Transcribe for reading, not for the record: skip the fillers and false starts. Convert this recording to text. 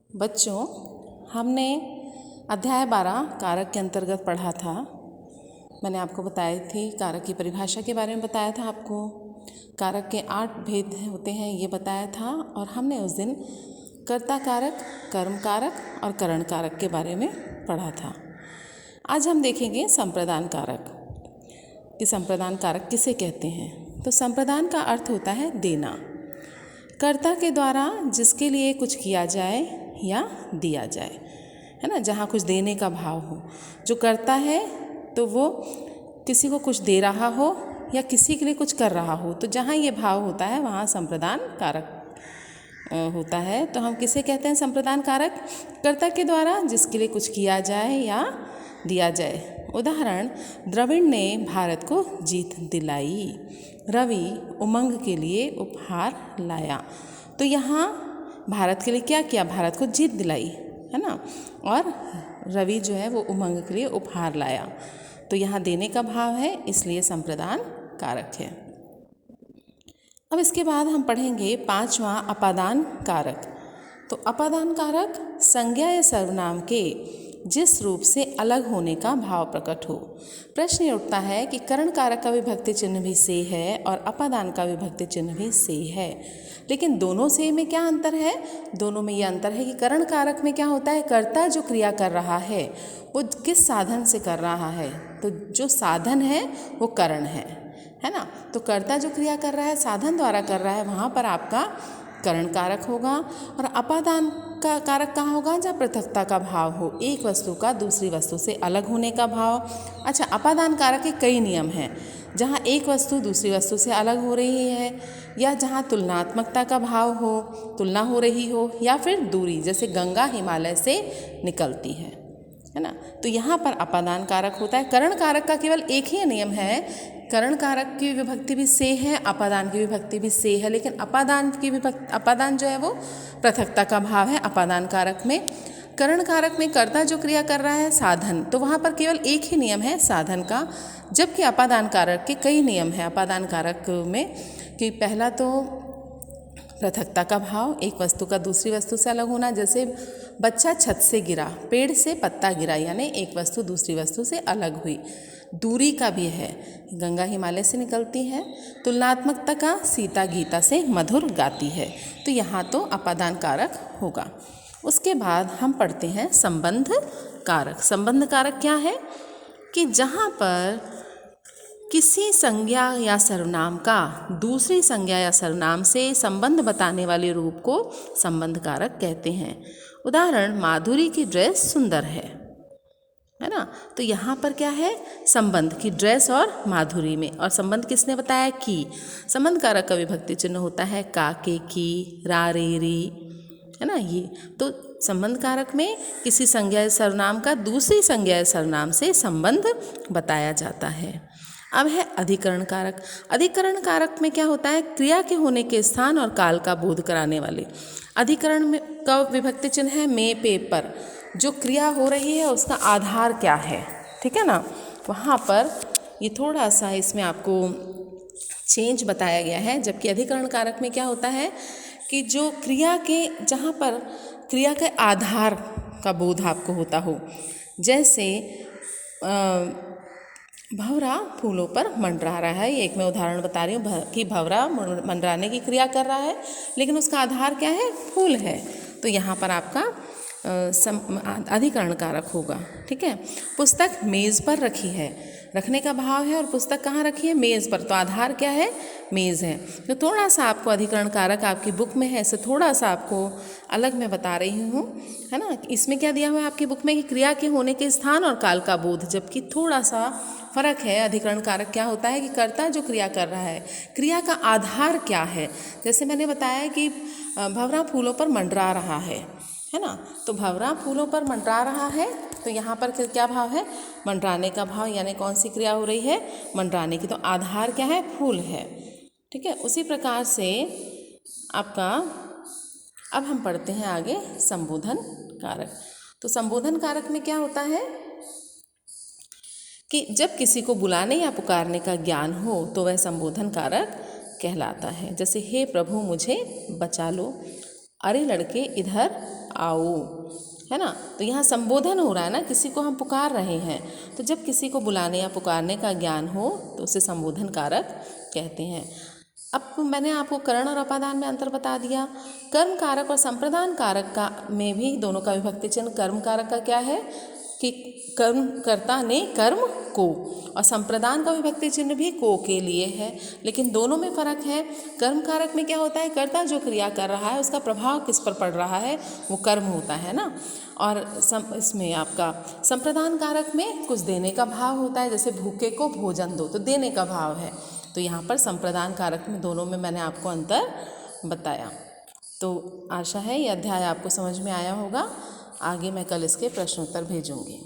बच्चों, हमने अध्याय 12 कारक के अंतर्गत पढ़ा था। मैंने आपको बताई थी, कारक की परिभाषा के बारे में बताया था आपको। कारक के 8 भेद होते हैं ये बताया था। और हमने उस दिन कर्ता कारक, कर्म कारक और करण कारक के बारे में पढ़ा था। आज हम देखेंगे संप्रदान कारक कि संप्रदान कारक किसे कहते हैं। तो संप्रदान का अर्थ होता है देना, कर्ता के द्वारा जिसके लिए कुछ किया जाए या दिया जाए, है ना। जहाँ कुछ देने का भाव हो, जो करता है तो वो किसी को कुछ दे रहा हो या किसी के लिए कुछ कर रहा हो, तो जहाँ ये भाव होता है वहाँ संप्रदान कारक होता है। तो हम किसे कहते हैं संप्रदान कारक? कर्ता के द्वारा जिसके लिए कुछ किया जाए या दिया जाए। उदाहरण, द्रविड़ ने भारत को जीत दिलाई, रवि उमंग के लिए उपहार लाया। तो यहाँ भारत के लिए क्या किया? भारत को जीत दिलाई, है ना। और रवि जो है वो उमंग के लिए उपहार लाया। तो यहाँ देने का भाव है, इसलिए संप्रदान कारक है। अब इसके बाद हम पढ़ेंगे 5वां अपादान कारक। तो अपादान कारक संज्ञा या सर्वनाम के जिस रूप से अलग होने का भाव प्रकट हो। प्रश्न ये उठता है कि करण कारक का विभक्ति चिन्ह भी से है और अपादान का विभक्ति चिन्ह भी से है, लेकिन दोनों से में क्या अंतर है? दोनों में ये अंतर है कि करण कारक में क्या होता है, कर्ता जो क्रिया कर रहा है वो किस साधन से कर रहा है, तो जो साधन है वो करण है ना। तो कर्ता जो क्रिया कर रहा है, साधन द्वारा कर रहा है, वहाँ पर आपका करण कारक होगा। और अपादान का कारक कहाँ होगा? जहाँ पृथकता का भाव हो, एक वस्तु का दूसरी वस्तु से अलग होने का भाव। अच्छा, अपादान कारक के कई नियम हैं, जहाँ एक वस्तु दूसरी वस्तु से अलग हो रही है, या जहाँ तुलनात्मकता का भाव हो, तुलना हो रही हो, या फिर दूरी, जैसे गंगा हिमालय से निकलती है ना। तो यहाँ पर अपादान कारक होता है। करण कारक का केवल एक ही नियम है, करण कारक की विभक्ति भी से है, अपादान की विभक्ति भी से है, लेकिन अपादान जो है वो पृथकता का भाव है अपादान कारक में। करण कारक में कर्ता जो क्रिया कर रहा है साधन, तो वहाँ पर केवल एक ही नियम है साधन का, जबकि अपादान कारक के कई नियम हैं अपादान कारक में। कि पहला तो पृथकता का भाव, एक वस्तु का दूसरी वस्तु से अलग होना, जैसे बच्चा छत से गिरा, पेड़ से पत्ता गिरा, यानी एक वस्तु दूसरी वस्तु से अलग हुई। दूरी का भी है, गंगा हिमालय से निकलती है। तुलनात्मकता का, सीता गीता से मधुर गाती है। तो यहाँ तो अपादान कारक होगा। उसके बाद हम पढ़ते हैं संबंध कारक। संबंध कारक क्या है? कि जहाँ पर किसी संज्ञा या सर्वनाम का दूसरी संज्ञा या सर्वनाम से संबंध बताने वाले रूप को संबंध कारक कहते हैं। उदाहरण, माधुरी की ड्रेस सुंदर है ना। तो यहाँ पर क्या है? संबंध की ड्रेस और माधुरी में। और संबंध किसने बताया? की। संबंध कारक का विभक्ति चिन्ह होता है का, के, की, रा, रे, री, है ना। ये तो संबंध कारक में किसी संज्ञा या सर्वनाम का दूसरी संज्ञा या सर्वनाम से संबंध बताया जाता है। अब है अधिकरण कारक। अधिकरण कारक में क्या होता है? क्रिया के होने के स्थान और काल का बोध कराने वाले। अधिकरण में का विभक्ति चिन्ह है में, पे, पर। जो क्रिया हो रही है उसका आधार क्या है, ठीक है ना। वहाँ पर ये थोड़ा सा इसमें आपको चेंज बताया गया है। जबकि अधिकरण कारक में क्या होता है कि जो क्रिया के, जहाँ पर क्रिया के आधार का बोध आपको होता हो, जैसे भंवरा फूलों पर मंडरा रहा है। ये एक मैं उदाहरण बता रही हूँ कि भंवरा मंडराने की क्रिया कर रहा है, लेकिन उसका आधार क्या है? फूल है। तो यहाँ पर आपका अधिकरण कारक होगा, ठीक है। पुस्तक मेज़ पर रखी है, रखने का भाव है, और पुस्तक कहाँ रखी है? मेज़ पर। तो आधार क्या है? मेज़ है। तो थोड़ा सा आपको अधिकरण कारक आपकी बुक में है, इसे थोड़ा सा आपको अलग मैं बता रही हूँ, है ना। इसमें क्या दिया हुआ है आपकी बुक में कि क्रिया के होने के स्थान और काल का बोध, जबकि थोड़ा सा फर्क है। अधिकरण कारक क्या होता है कि कर्ता जो क्रिया कर रहा है, क्रिया का आधार क्या है। जैसे मैंने बताया कि भंवरा फूलों पर मंडरा रहा है ना। तो भंवरा फूलों पर मंडरा रहा है, तो यहाँ पर क्या भाव है? मंडराने का भाव, यानी कौन सी क्रिया हो रही है? मंडराने की। तो आधार क्या है? फूल है, ठीक है। उसी प्रकार से आपका अब हम पढ़ते हैं आगे संबोधन कारक। तो संबोधन कारक में क्या होता है कि जब किसी को बुलाने या पुकारने का ज्ञान हो तो वह संबोधन कारक कहलाता है। जैसे, हे प्रभु मुझे बचा लो, अरे लड़के इधर आओ, है ना। तो यहाँ संबोधन हो रहा है ना, किसी को हम पुकार रहे हैं। तो जब किसी को बुलाने या पुकारने का ज्ञान हो तो उसे संबोधन कारक कहते हैं। अब मैंने आपको करण और अपादान में अंतर बता दिया। कर्म कारक और संप्रदान कारक का में भी दोनों का विभक्ति चिन्ह कर्म कारक का क्या है कि कर्म कर्ता ने कर्म को, और संप्रदान का विभक्ति चिन्ह भी को के लिए है। लेकिन दोनों में फ़र्क है। कर्म कारक में क्या होता है, कर्ता जो क्रिया कर रहा है उसका प्रभाव किस पर पड़ रहा है, वो कर्म होता है ना। और इसमें आपका संप्रदान कारक में कुछ देने का भाव होता है, जैसे भूखे को भोजन दो, तो देने का भाव है। तो यहाँ पर संप्रदान कारक में दोनों में मैंने आपको अंतर बताया। तो आशा है ये अध्याय आपको समझ में आया होगा। आगे मैं कल इसके प्रश्नोत्तर भेजूँगी।